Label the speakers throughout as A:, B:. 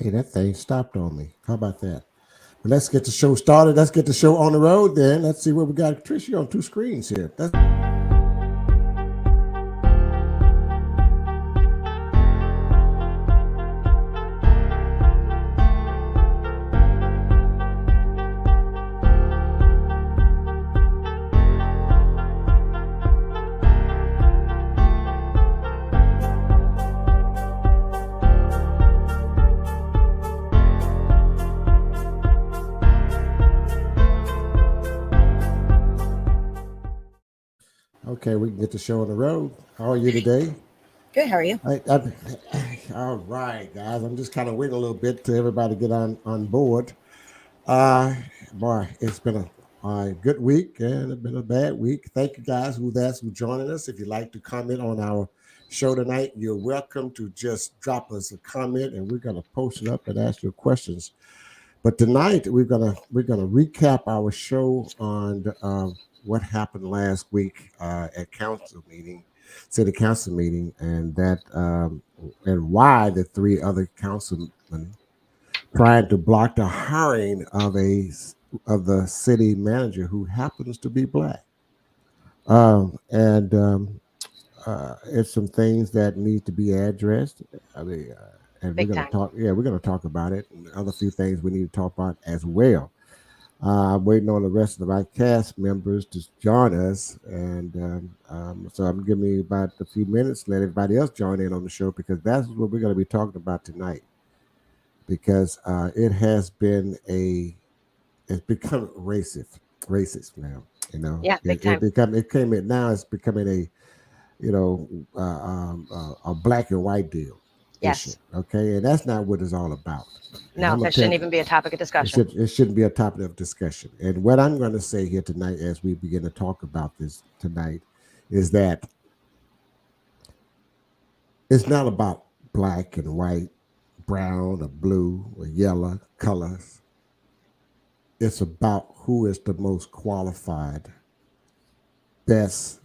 A: Hey, that thing stopped on me. How about that? But let's get the show started. Let's get the show on the road then. Let's see what we got. Trish, you on two screens here. Okay, we can get the show on the road. How are you today?
B: Good. How are you?
A: All right, guys. I'm just kind of waiting a little bit to everybody get on board. Uh, Boy, it's been a good week and it's been a bad week. Thank you guys who joining us. If you'd like to comment on our show tonight, you're welcome to just drop us a comment and we're gonna post it up and ask you questions. But tonight we're gonna recap our show on what happened last week at city council meeting, and why the three other councilmen tried to block the hiring of the city manager who happens to be black. And It's some things that need to be addressed. I mean, and we're
B: Big
A: going to
B: time.
A: talk. Yeah, we're going to talk about it, and other few things we need to talk about as well. I'm waiting on the rest of our cast members to join us, and so I'm giving you about a few minutes. Let everybody else join in on the show because that's what we're going to be talking about tonight. Because it's become racist now.
B: Yeah, big time.
A: It's becoming a black and white deal issue.
B: Yes.
A: Okay, and that's not what it's all about. And
B: No,
A: I'm gonna
B: that
A: tell
B: shouldn't even be a topic of discussion.
A: it shouldn't be a topic of discussion. And what I'm going to say here tonight, as we begin to talk about this tonight, is that it's not about black and white, brown or blue or yellow colors. It's about who is the most qualified, best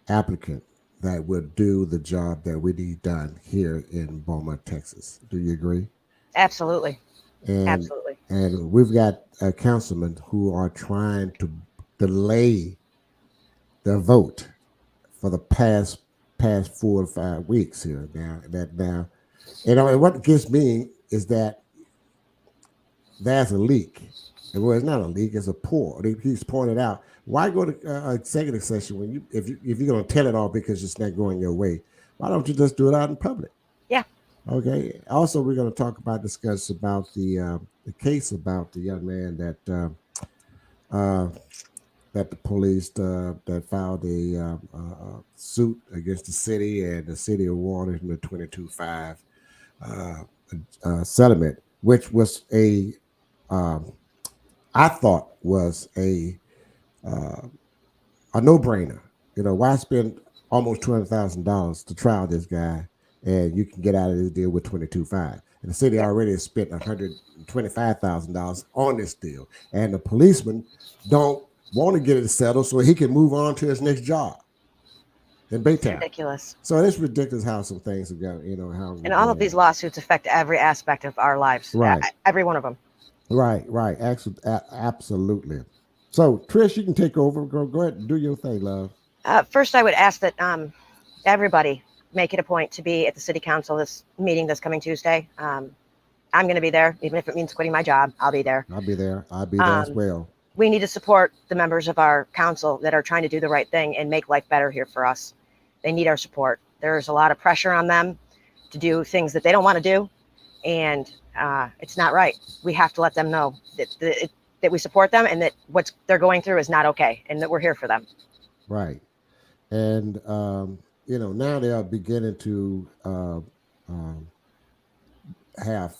A: applicant that will do the job that we need done here in Beaumont, Texas. Do you agree?
B: Absolutely.
A: And
B: Absolutely.
A: and we've got councilmen who are trying to delay the vote for the past 4 to 5 weeks here now. And what gets me is that there's a leak. Well, it's not a leak; it's a pour. He's pointed out why go to executive session when if you're going to tell it all because it's not going your way. Why don't you just do it out in public?
B: Yeah.
A: Okay. Also, we're going to discuss about the case about the young man uh, that the police that filed a suit against the city, and the city awarded him the 22.5 uh, settlement, which was um, I thought was uh, a no brainer. Why spend almost $200,000 to trial this guy, and you can get out of this deal with 22.5? And the city
B: Yeah.
A: already has spent $125,000 on this deal, and the policeman don't want to get it settled so he can move on to his next job in
B: It's
A: Baytown.
B: ridiculous.
A: So it's ridiculous how some things are going. How we're
B: And all of
A: going
B: these
A: on.
B: lawsuits affect every aspect of our lives.
A: Right,
B: Every one of them.
A: right. Absolutely. So Trish, you can take over. Go ahead and do your thing, love.
B: First, I would ask that everybody make it a point to be at the city council this meeting this coming Tuesday. I'm going to be there, even if it means quitting my job. I'll be there.
A: I'll be there. I'll be there as
B: Um,
A: well.
B: we need to support the members of our council that are trying to do the right thing and make life better here for us. They need our support. There's a lot of pressure on them to do things that they don't want to do, and it's not right. We have to let them know that we support them and that what they're going through is not okay, and that we're here for them.
A: Right. And now they are beginning to um, have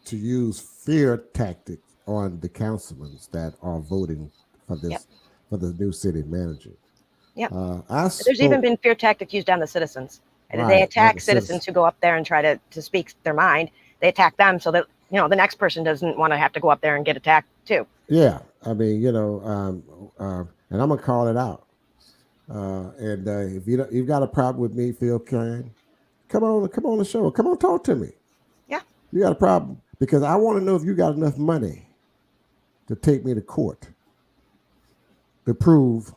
A: to use fear tactics on the councilmen that are voting for
B: Yep.
A: this for the new city manager.
B: Yep.
A: I
B: There's even
A: spoke
B: been fear tactics used on the citizens. They
A: right on the
B: attack
A: citizens.
B: citizens who go up there and try to speak their mind. They attack them so that the next person doesn't want to have to go up there and get attacked too.
A: Yeah, I mean, and I'm gonna call it out. And if you've got a problem with me, Phil Kane, come on the show. Come on, talk to me.
B: Yeah.
A: You got a problem because I want to know if you got enough money to take me to court to prove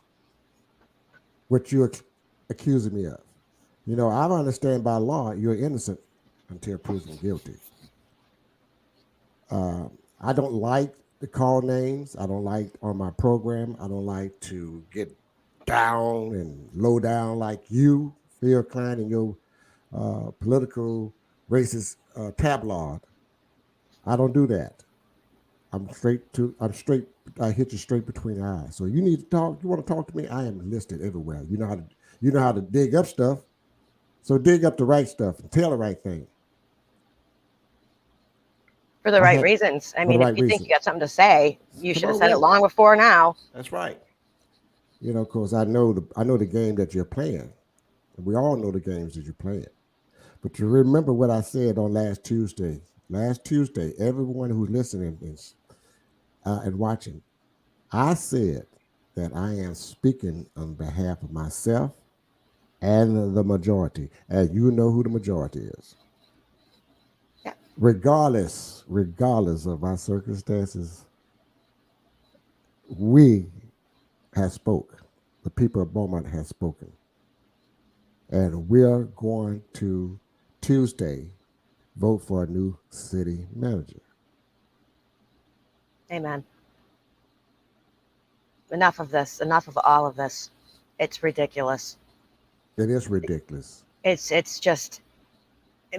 A: what you're accusing me of. You know, I understand by law you're innocent until proven guilty. Uh, I don't like to call names. I don't like on my program. I don't like to get down and low down like you, Phil Klein, and your political racist tabloid. I don't do that. I'm straight. I hit you straight between the eyes. So you need to talk. You want to talk to me? I am listed everywhere. You know how to dig up stuff. So dig up the right stuff and tell the right thing.
B: For the
A: I
B: right
A: had
B: reasons. I
A: for the
B: mean, if
A: right
B: you think you
A: reason.
B: got something to say, you
A: Come
B: should have
A: on
B: said
A: with
B: it
A: it.
B: long before now.
A: That's right. You know, because I know the game that you're playing. We all know the games that you're playing. But you remember what I said on last Tuesday. Last Tuesday, everyone who's listening and watching, I said that I am speaking on behalf of myself and the majority. And you know who the majority is.
B: Yeah.
A: Regardless of our circumstances, we have spoke. The people of Beaumont has spoken. And we're going to Tuesday vote for a new city manager.
B: Amen. Enough of this. Enough of all of this. It's ridiculous.
A: It is ridiculous.
B: It's just.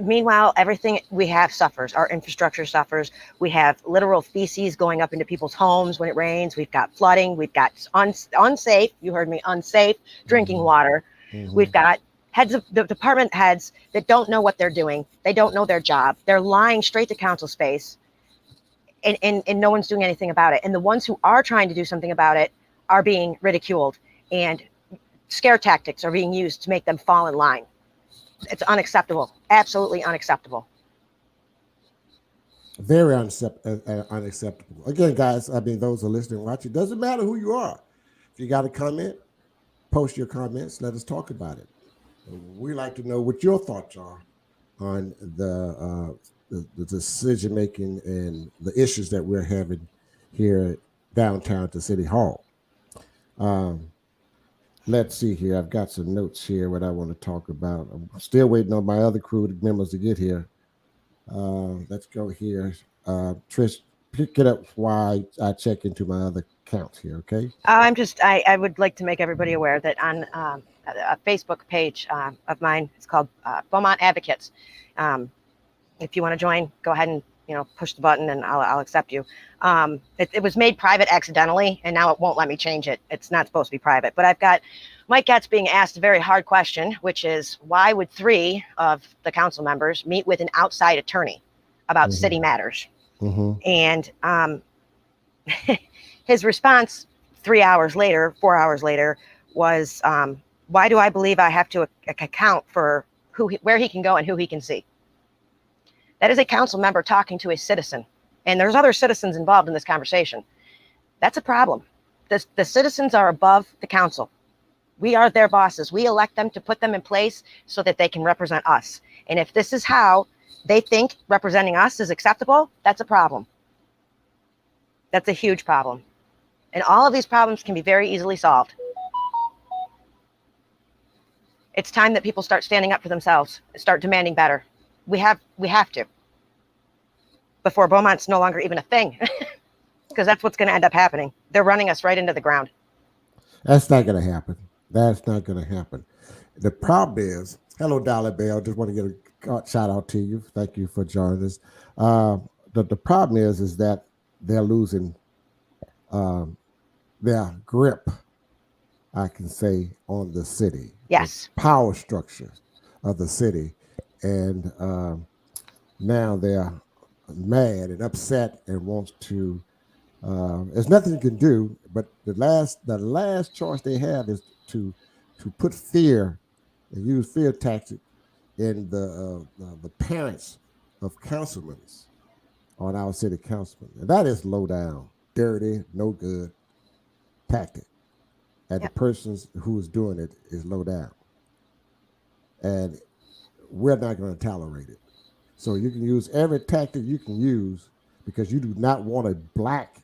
B: Meanwhile, everything we have suffers. Our infrastructure suffers. We have literal feces going up into people's homes when it rains. We've got flooding. We've got unsafe. You heard me. Unsafe drinking
A: Mm-hmm.
B: water.
A: Mm-hmm.
B: We've got heads of the department heads that don't know what they're doing. They don't know their job. They're lying straight to council space, and no one's doing anything about it. And the ones who are trying to do something about it are being ridiculed, and scare tactics are being used to make them fall in line. It's unacceptable. Absolutely unacceptable.
A: Very unacceptable. Again, guys, I mean, those who are listening and watching, it doesn't matter who you are. If you got a comment, post your comments. Let us talk about it. We like to know what your thoughts are on the decision making and the issues that we're having here downtown to City Hall. Um, let's see here. I've got some notes here what I want to talk about. I'm still waiting on my other crew members to get here. Let's go here. Trish, pick it up while I check into my other accounts here, okay?
B: I would like to make everybody aware that on a Facebook page of mine, it's called Beaumont Advocates. Um, if you want to join, go ahead and push the button, and I'll accept you. It was made private accidentally, and now it won't let me change it. It's not supposed to be private, but I've got Mike Getz being asked a very hard question, which is why would 3 of the council members meet with an outside attorney about city
A: Mm-hmm.
B: matters?
A: Mm-hmm.
B: And his response 3 hours later, 4 hours later, was, "Why do I believe I have to account for where he can go and who he can see?" That is a council member talking to a citizen, and there's other citizens involved in this conversation. That's a problem. The citizens are above the council. We are their bosses. We elect them to put them in place so that they can represent us. And if this is how they think representing us is acceptable, that's a problem. That's a huge problem. And all of these problems can be very easily solved. It's time that people start standing up for themselves, start demanding better. We have to, before Beaumont's no longer even a thing, because that's what's going to end up happening. They're running us right into the ground.
A: That's not going to happen. That's not going to happen. The problem is, hello, Dollar Bell. Just want to get a shout out to you. Thank you for joining us. Uh, the problem is that they're losing um, their grip, I can say, on the city, the
B: Yes.
A: power structure of the city. And now they're mad and upset and wants to. There's nothing you can do, but the last choice they have is to put fear and use fear tactics in the parents of councilmen on our city councilmen, and that is low down, dirty, no good tactic. And the
B: Yep.
A: persons who is doing it is low down, and we're not going to tolerate it. So you can use every tactic you can use because you do not want a black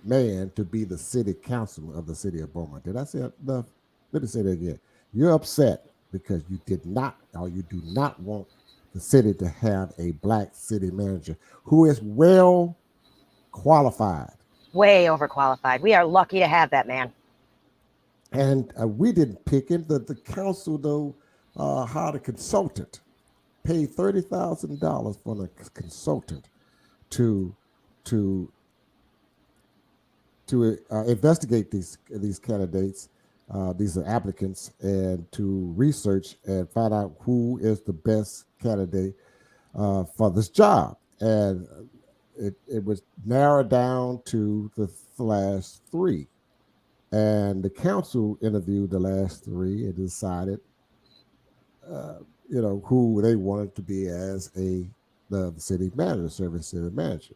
A: man to be the city councilman of the city of Beaumont. Did I say enough? Let me say that again. You're upset because you did not or you do not want the city to have a black city manager who is well qualified.
B: Way overqualified. We are lucky to have that man.
A: And we didn't pick him. The council, though, hired a consultant, paid $30,000 for a consultant to to investigate these candidates, these are applicants, and to research and find out who is the best candidate for this job. And it was narrowed down to the last three. And the council interviewed the last three and decided, uh, who they wanted to be as the city manager, serving city manager.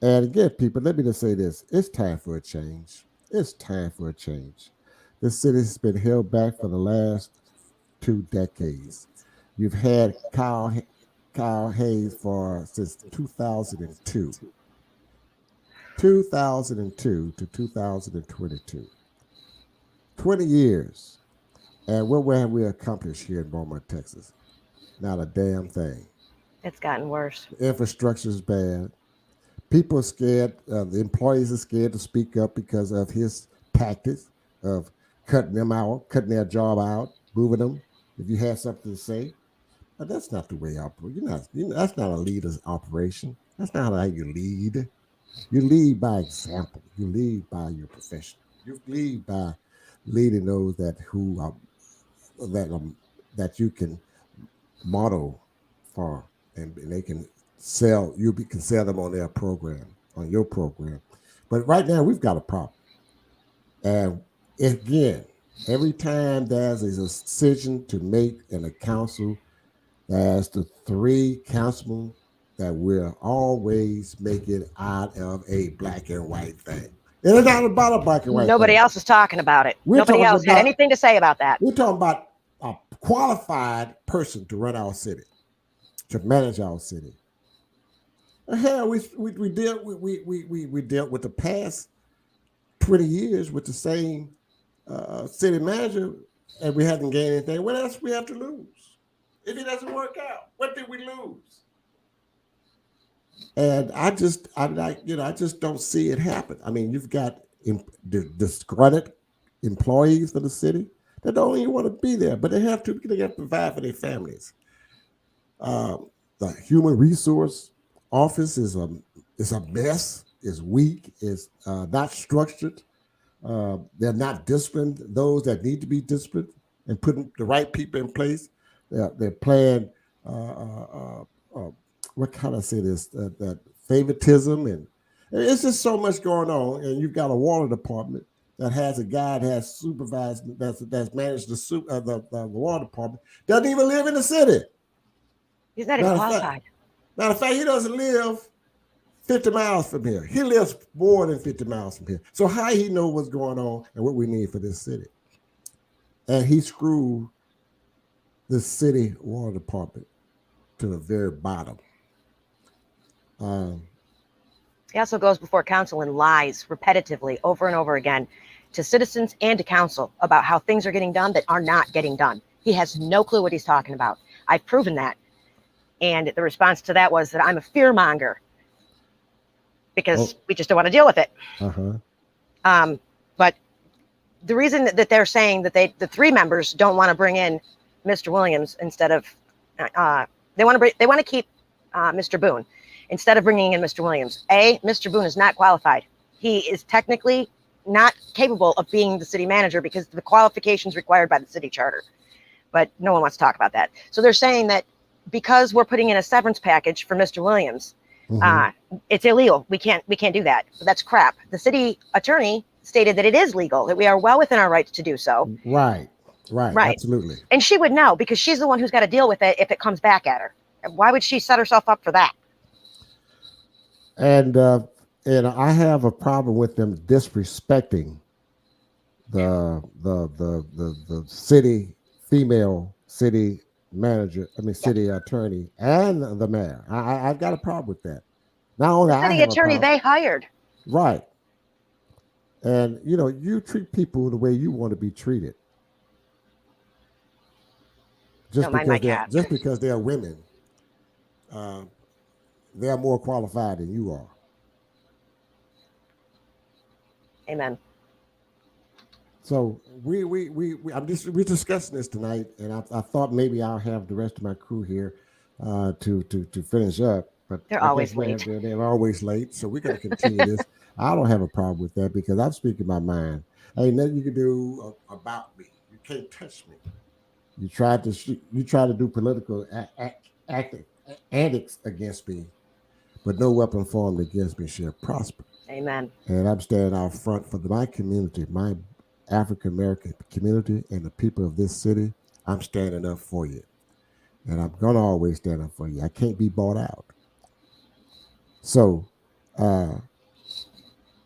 A: And again, people, let me just say this: it's time for a change. It's time for a change. This city has been held back for the last 2 decades. You've had Kyle Hayes for since 2002, 2002 to 2022, 20 years. And what have we accomplished here in Beaumont, Texas? Not a damn thing.
B: It's gotten worse.
A: The infrastructure is bad. People are scared. The employees are scared to speak up because of his tactics of cutting them out, cutting their job out, moving them. If you have something to say, but that's not the way you operate. That's not a leader's operation. That's not how you lead. You lead by example. You lead by your profession. You lead by leading those that that you can model for, and they can sell. Can sell them on their program, on your program. But right now we've got a problem, and again, every time there's a decision to make in a council, there's the three councilmen that will always make it out of a black and white thing. And it's not about a black and white
B: Nobody
A: thing.
B: else is talking about it.
A: We're
B: Nobody
A: talking
B: else had
A: about
B: anything to say about that.
A: we're talking about a qualified person to run our city, to manage our city. Hell, we dealt with the past 20 years with the same city manager, and we haven't gained anything. What else we have to lose? If it doesn't work out, what did we lose? And I just don't see it happen. I mean, you've got disgruntled employees for the city that don't even want to be there, but they have to. They have to provide for their families. The human resource office is a mess. Is weak. Is not structured. They're not disciplined. Those that need to be disciplined and putting the right people in place. They're playing. What can I say? This that favoritism, and it's just so much going on. And you've got a water department that has a guy that has supervised that's managed the water department, doesn't even live in the city.
B: He's not even
A: Matter of fact,
B: qualified.
A: matter of fact, he doesn't live 50 miles from here. He lives more than 50 miles from here. So how he know what's going on and what we need for this city? And he screwed the city water department to the very bottom. Um,
B: He also goes before council and lies repetitively over and over again to citizens and to council about how things are getting done that are not getting done. He has no clue what he's talking about. I've proven that. And the response to that was that I'm a fear monger because we just don't want to deal with it. But the reason that they're saying that the three members don't want to bring in Mr. Williams instead of they want to keep Mr. Boone instead of bringing in Mr. Williams. Mr. Boone is not qualified. He is technically not capable of being the city manager because of the qualifications required by the city charter. But no one wants to talk about that. So they're saying that because we're putting in a severance package for Mr. Williams, it's illegal. We can't do that. But that's crap. The city attorney stated that it is legal, that we are well within our rights to do so.
A: Right. Absolutely.
B: And she would know because she's the one who's got to deal with it if it comes back at her. Why would she set herself up for that?
A: And I have a problem with them disrespecting the city female city manager, I mean,
B: Yes.
A: city attorney, and the mayor. I've got a problem with that. Not only
B: The
A: I
B: city
A: have a
B: attorney
A: problem,
B: they hired.
A: right? And you treat people the way you want to be treated.
B: Don't mind my cat.
A: Just because they're women, uh, they're more qualified than you are.
B: Amen.
A: So we're discussing this tonight, and I thought maybe I'll have the rest of my crew here to finish up. But
B: They're
A: I guess
B: always late.
A: they're always late, so we're going to continue this. I don't have a problem with that because I'm speaking my mind. Ain't nothing you can do about me. You can't touch me. You try to do political antics against me, but no weapon formed against me shall prosper.
B: Amen.
A: And I'm standing out front for my community, my African American community, and the people of this city. I'm standing up for you, and I'm gonna always stand up for you. I can't be bought out. So, uh,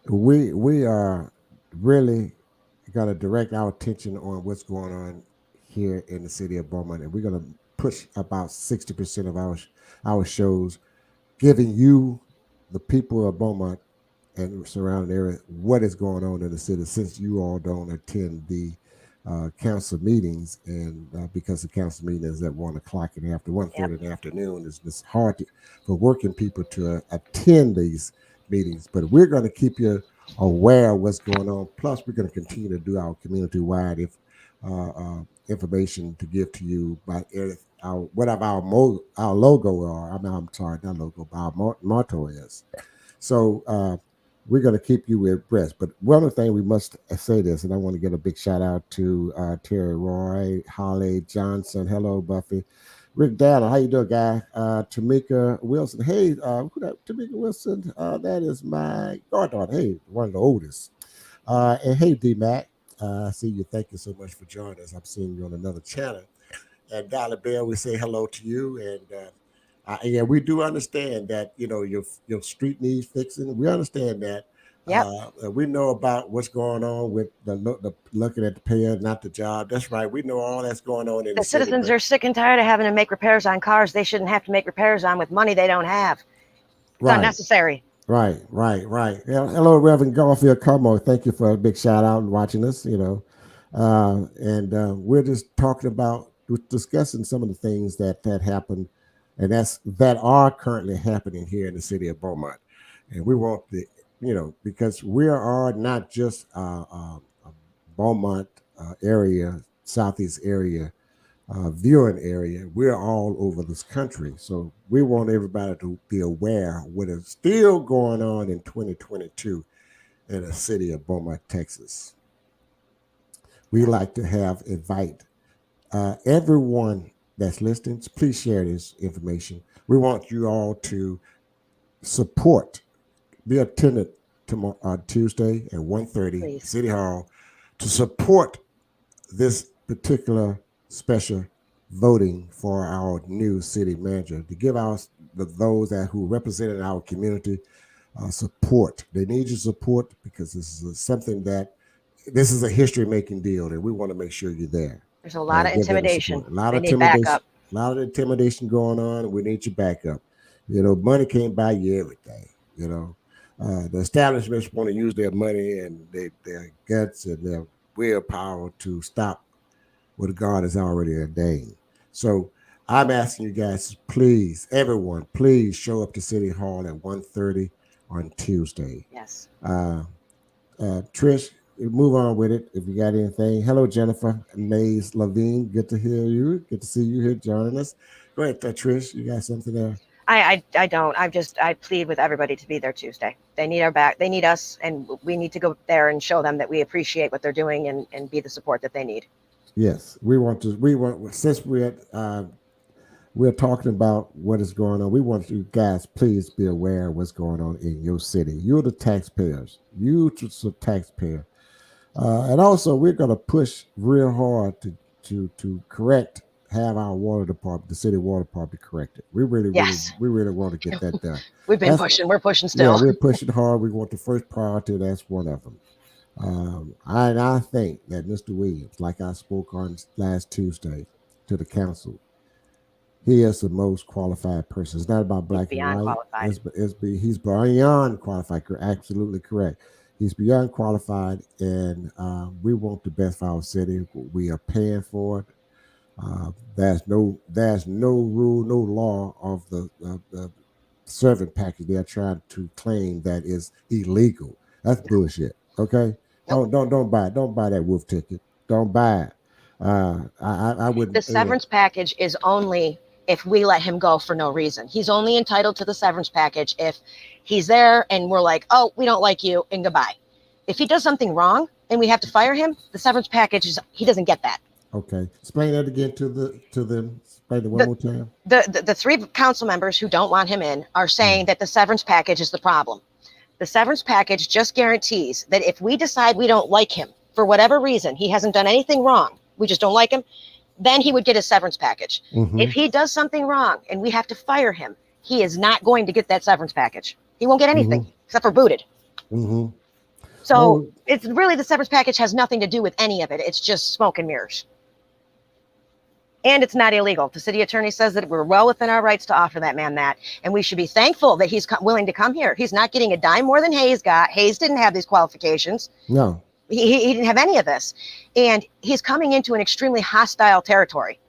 A: we are really gonna direct our attention on what's going on here in the city of Beaumont, and we're gonna push about 60% of our shows, giving you, the people of Beaumont and surrounding area, what is going on in the city, since you all don't attend the council meetings, and because the council meeting is at 1 o'clock and after one
B: Yep.
A: thirty in the afternoon, it's hard for working people to attend these meetings. But we're going to keep you aware of what's going on. Plus, we're going to continue to do our community wide if information to give to you by our whatever our logo are. I'm sorry, not logo, but our motto is. So we're going to keep you abreast. But one of the things we must say this, and I want to give a big shout out to Terry Roy, Holly Johnson. Hello, Buffy. Rick Downer, how you doing, guy? Tamika Wilson. Hey, who that? Tamika Wilson. That is my goddaughter. Hey, one of the oldest. And hey, D Mac. I see you. Thank you so much for joining us. I'm seeing you on another channel. And Dollar Bear, we say hello to you. And yeah, we do understand that your street needs fixing. We understand that.
B: Yep.
A: We know about what's going on with the looking at the pay, not the job. That's right. We know all that's going on in the
B: The
A: city.
B: citizens
A: But
B: are sick and tired of having to make repairs on cars they shouldn't have to make repairs on with money they don't have. It's
A: right,
B: unnecessary.
A: right. Yeah, hello, Reverend Garfield Como. Thank you for a big shout out and watching us. And we're just talking about discussing some of the things that happened, and that are currently happening here in the city of Beaumont. And we want because we are not just a Beaumont area, southeast area, viewing area. We're all over this country, so we want everybody to be aware of what is still going on in 2022 in the city of Beaumont, Texas. We
B: Yes.
A: like to have invite everyone that's listening. Please share this information. We want you all to support, be attendant tomorrow Tuesday at 1:30
B: Please.
A: City Hall to support this particular special voting for our new city manager, to give those who represented our community support. They need your support because this is a history making deal, and we want to make sure you're there
B: There's a lot of
A: and give them the
B: intimidation.
A: support. A lot
B: They
A: of
B: need
A: intimidation,
B: backup.
A: a lot of intimidation going on, and we need your backup. Money can't buy you everything. The establishments want to use their money and their guts and their willpower to stop what God has already ordained. So I'm asking you guys, please, everyone, please show up to City Hall at 1:30 on Tuesday.
B: Yes.
A: Uh, Trish, move on with it if you got anything. Hello, Jennifer Mays Levine. Good to hear you. Good to see you here joining us. Go ahead, Trish. You got something there?
B: I don't. I plead with everybody to be there Tuesday. They need our back. They need us, and we need to go there and show them that we appreciate what they're doing and be the support that they need.
A: Yes, we want to. We want since we're talking about what is going on. We want you guys, please be aware of what's going on in your city. You're the taxpayers. You just a taxpayer. And also, we're going to push real hard to correct, have our water department, the city water department, corrected.
B: Yes.
A: We really want to get that done.
B: We've been
A: That's
B: pushing. We're pushing
A: Yeah,
B: still.
A: we're pushing hard. We want the first priority. That's one of them. I think that Mr. Williams, like I spoke on last Tuesday to the council, He is the most qualified person. It's not about
B: He's
A: black and
B: beyond
A: white.
B: qualified.
A: He's beyond qualified. Absolutely correct. He's beyond qualified, and we want the best for our city. We are paying for it. There's no rule, no law of the servant package they're trying to claim that is illegal. That's bullshit. Okay,
B: Nope.
A: don't buy it. Don't buy that wolf ticket. Don't buy it. I
B: The
A: wouldn't.
B: severance package is only if we let him go for no reason. He's only entitled to the severance package if he's there and we're like, oh, we don't like you and goodbye. If he does something wrong and we have to fire him, the severance package is he doesn't get that.
A: Okay, explain that again to them. Explain it one
B: The
A: more time.
B: the three council members who don't want him in are saying that the severance package is the problem. The severance package just guarantees that if we decide we don't like him for whatever reason, he hasn't done anything wrong, we just don't like him, then he would get a severance package.
A: Mm-hmm.
B: If he does something wrong and we have to fire him, he is not going to get that severance package. He won't get anything
A: Mm-hmm.
B: except for booted.
A: Mm-hmm.
B: So
A: Oh,
B: it's really the severance package has nothing to do with any of it. It's just smoke and mirrors. And it's not illegal. The city attorney says that we're well within our rights to offer that man that. And we should be thankful that he's willing to come here. He's not getting a dime more than Hayes got. Hayes didn't have these qualifications.
A: no.
B: He didn't have any of this. And he's coming into an extremely hostile territory.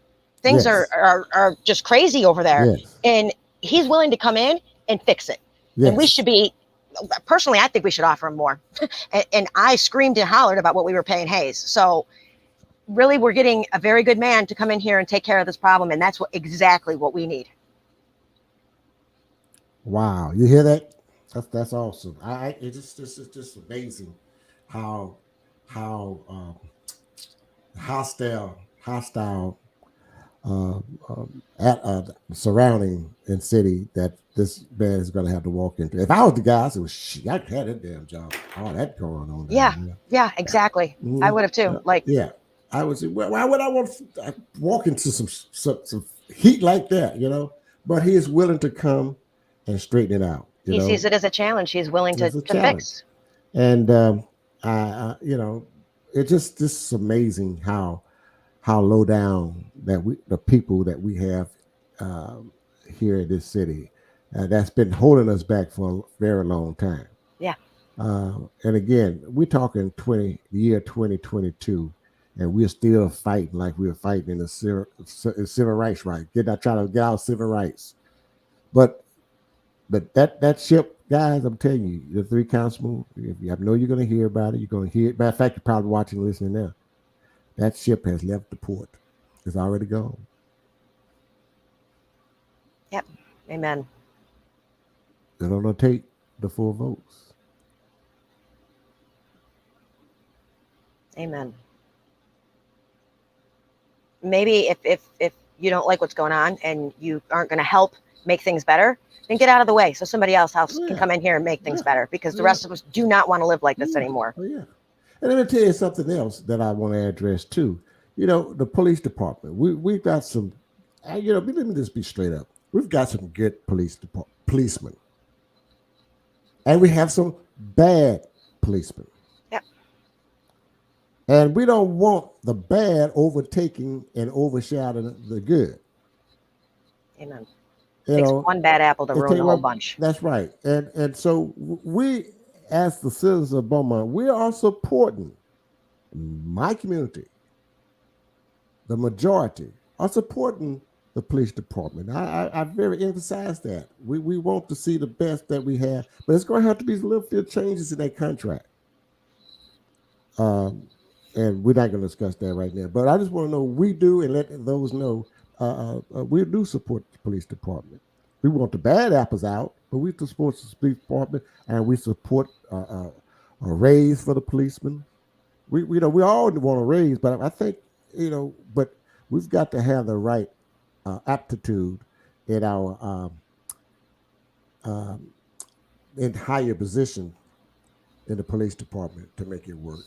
B: Things
A: Yes.
B: are just crazy over there.
A: Yes.
B: And he's willing to come in and fix it.
A: Yes.
B: And we should be, personally, I think we should offer him more. And I screamed and hollered about what we were paying Hayes. So really, we're getting a very good man to come in here and take care of this problem. And that's exactly what we need.
A: Wow. You hear that? That's awesome. It's just amazing how how hostile at surrounding and city that this man is going to have to walk into. If I was the guy, I said, well, shit, I had that damn job. All that going on.
B: Yeah. Yeah, exactly. I would have too. Like,
A: yeah, I would say, well, why would I want to walk into some heat like that, But he is willing to come and straighten it out,
B: he sees it as a challenge. He's willing to
A: challenge.
B: fix.
A: And, it's just amazing how low down the people that we have here in this city that's been holding us back for a very long time.
B: Yeah.
A: And again, we're talking the year 2022, and we're still fighting like we were fighting in the civil rights right. Trying to get our civil rights. But that ship, guys, I'm telling you, the three councilmen, if you know you're going to hear about it, you're going to hear it. Matter of fact, you're probably watching and listening now. That ship has left the port. It's already gone.
B: Yep. Amen.
A: They're going to take the full votes.
B: Amen. Maybe if you don't like what's going on and you aren't going to help make things better, then get out of the way so somebody else can come in here and make things better, because the rest of us do not want to live like this anymore.
A: Oh, yeah. And let me tell you something else that I want to address too. The police department. We've got some. Let me just be straight up. We've got some good policemen, and we have some bad policemen.
B: Yep.
A: And we don't want the bad overtaking and overshadowing the good.
B: Amen. It takes one bad apple to ruin the whole bunch.
A: That's right. And so we, as the citizens of Beaumont, we are supporting my community. The majority are supporting the police department. I very emphasize that. We want to see the best that we have, but it's going to have to be little few changes in that contract. And we're not going to discuss that right now. But I just want to know we do, and let those know we do support the police department. We want the bad apples out, but we support the police department, and we support a raise for the policemen. We all want a raise, but I think but we've got to have the right aptitude in our in higher position in the police department to make it work.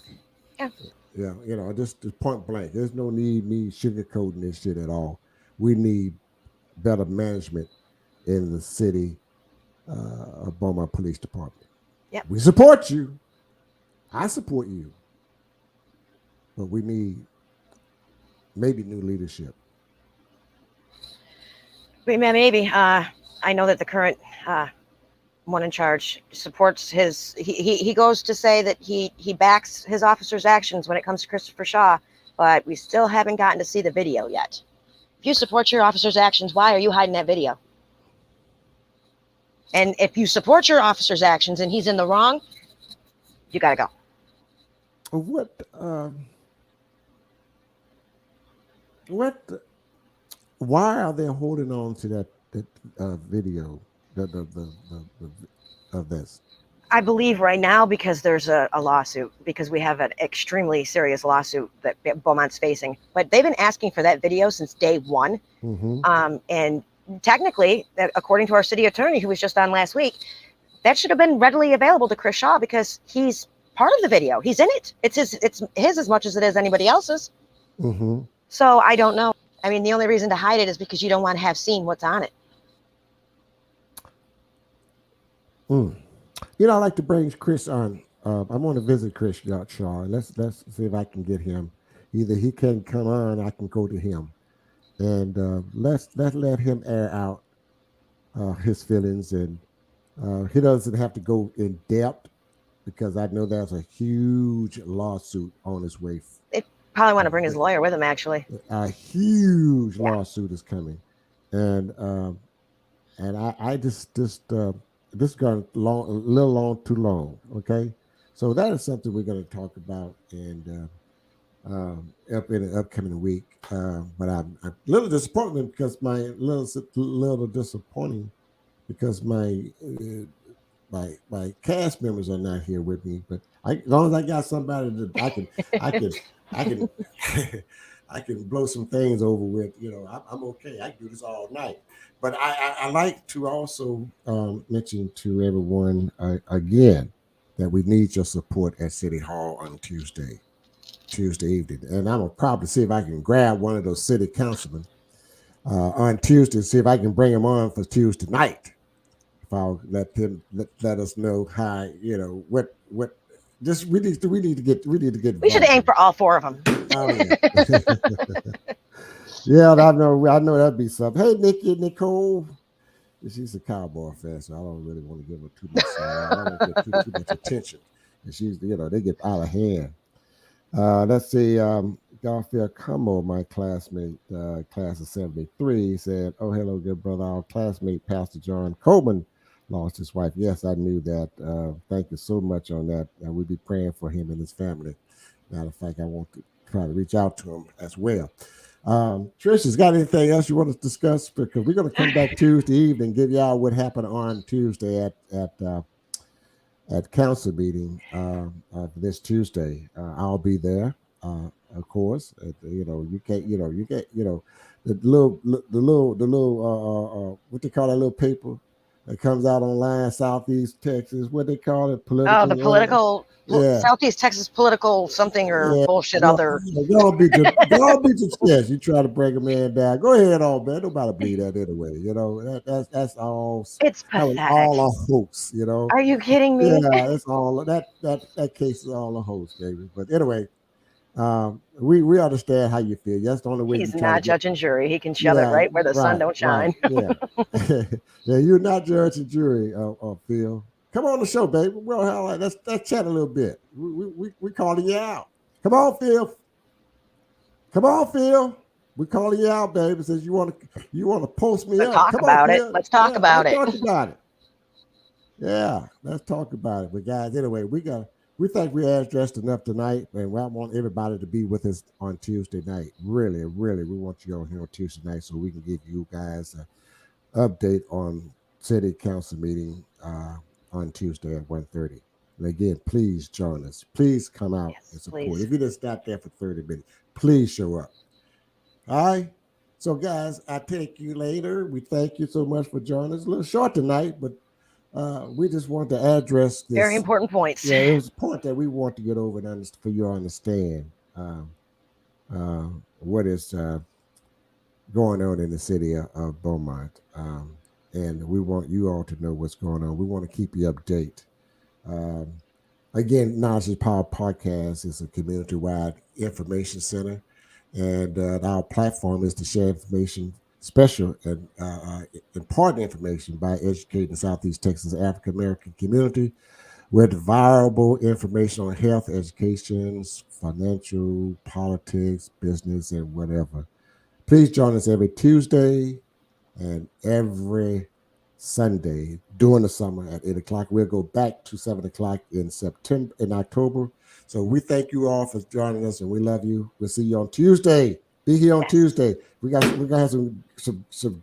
B: Yeah.
A: Yeah, just point blank. There's no need me sugarcoating this shit at all. We need better management in the city of Beaumont Police Department.
B: Yep.
A: We support you. I support you. But we need maybe new leadership.
B: Maybe. I know that the current one in charge supports his. He goes to say that he backs his officers' actions when it comes to Christopher Shaw, but we still haven't gotten to see the video yet. If you support your officers' actions, why are you hiding that video? And if you support your officer's actions and he's in the wrong, you got to go.
A: What? What? Why are they holding on to that video? The of this.
B: I believe right now because there's a lawsuit, because we have an extremely serious lawsuit that Beaumont's facing. But they've been asking for that video since day one.
A: Mm-hmm.
B: And technically, according to our city attorney, who was just on last week, that should have been readily available to Chris Shaw because he's part of the video. He's in it. It's his as much as it is anybody else's.
A: Mm-hmm.
B: So I don't know. I mean, the only reason to hide it is because you don't want to have seen what's on it.
A: You know, I like to bring Chris on. I want to visit Chris Shaw. Let's see if I can get him. Either he can come on, I can go to him, and let's let him air out his feelings, and he doesn't have to go in depth because I know there's a huge lawsuit on his way.
B: They probably want to bring his lawyer with him, actually.
A: A huge lawsuit is coming, and I this gone long, a little long, too long. Okay, so that is something we're going to talk about and up in the upcoming week. But I'm a little disappointed because little disappointing because my cast members are not here with me. But as long as I got somebody that I can I can blow some things over with. You know, I'm okay. I can do this all night. But I like to also mention to everyone again that we need your support at City Hall on Tuesday evening, and I'm gonna probably see if I can grab one of those city councilmen on Tuesday, see if I can bring him on for Tuesday night. If I'll let him let us know how what just we need to get
B: We should aim for all four of them.
A: Oh yeah. Yeah, I know that'd be something. Hey, Nicole. She's a cowboy fan, so I don't really want to give her too much. I don't get too much attention, and they get out of hand. Let's see. Garfield Como, my classmate, class of '73, said, "Oh, hello, good brother. Our classmate, Pastor John Coleman, lost his wife. Yes, I knew that. Thank you so much on that. And we'll be praying for him and his family. Matter of fact, I want to try to reach out to him as well." Trish, has got anything else you want to discuss? Because we're going to come back Tuesday evening, give y'all what happened on Tuesday at council meeting this Tuesday. I'll be there, of course. You can't, you get, the little, what they call that little paper that comes out online, Southeast Texas. What they call it,
B: Oh, the
A: political.
B: political
A: Yeah.
B: Southeast Texas political something or
A: Yeah,
B: bullshit
A: no,
B: other.
A: y'all beat your chest. You try to break a man down. Go ahead, on man. Nobody believe that anyway. That's all.
B: It's
A: That was
B: pathetic.
A: all a hoax.
B: Are you kidding me?
A: Yeah, it's all that case is all a hoax, baby. But anyway, we understand how you feel. That's the only way you
B: He's
A: try to
B: not
A: get.
B: judge and jury. He can shove it
A: Yeah,
B: right where the sun
A: right,
B: don't
A: right.
B: shine.
A: Yeah, yeah. You're not judge and jury, Phil. Come on the show, baby. Let's chat a little bit. We calling you out. Come on, Phil. Come on, Phil. We calling you out, baby. Says you want to post me
B: Let's
A: up.
B: talk
A: Come on,
B: about it.
A: Phil.
B: Let's talk
A: Yeah,
B: about
A: let's
B: it.
A: talk about it. Yeah, let's talk about it. But guys, anyway, we think we addressed enough tonight, and I want everybody to be with us on Tuesday night. Really, really, we want you on here on Tuesday night so we can give you guys an update on city council meeting on Tuesday at 1:30. And again, please join us. Please come out and
B: Yes,
A: support.
B: please.
A: If you just got there for 30 minutes, please show up. All right. So, guys, I take you later. We thank you so much for joining us. A little short tonight, but we just want to address
B: Very
A: this.
B: important points.
A: Yeah, it was a point that we want to get over and for you to understand what is going on in the city of Beaumont. And we want you all to know what's going on. We want to keep you update. Um, Again, Knowledge is Power Podcast is a community wide information center. And our platform is to share information special and important information by educating the Southeast Texas African American community with viable information on health, education, financial, politics, business, and whatever. Please join us every Tuesday and every Sunday during the summer at 8 o'clock. We'll go back to 7 o'clock in October. So we thank you all for joining us, and we love you. We'll see you on Tuesday. Be here on Tuesday. We're gonna have some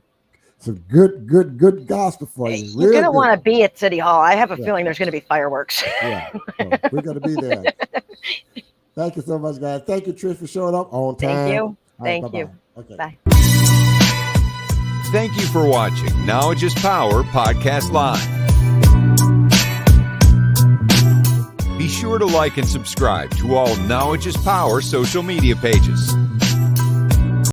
A: good gospel for you.
B: You're going to want to be at City Hall. I have a feeling there's going to be fireworks.
A: Yeah, so we're going to be there. Thank you so much, guys. Thank you, Trish, for showing up on time.
B: Thank you.
A: Right,
B: Thank
A: bye-bye.
B: you.
A: Okay.
B: Bye.
C: Thank you for watching Knowledge is Power Podcast Live. Be sure to like and subscribe to all Knowledge is Power social media pages.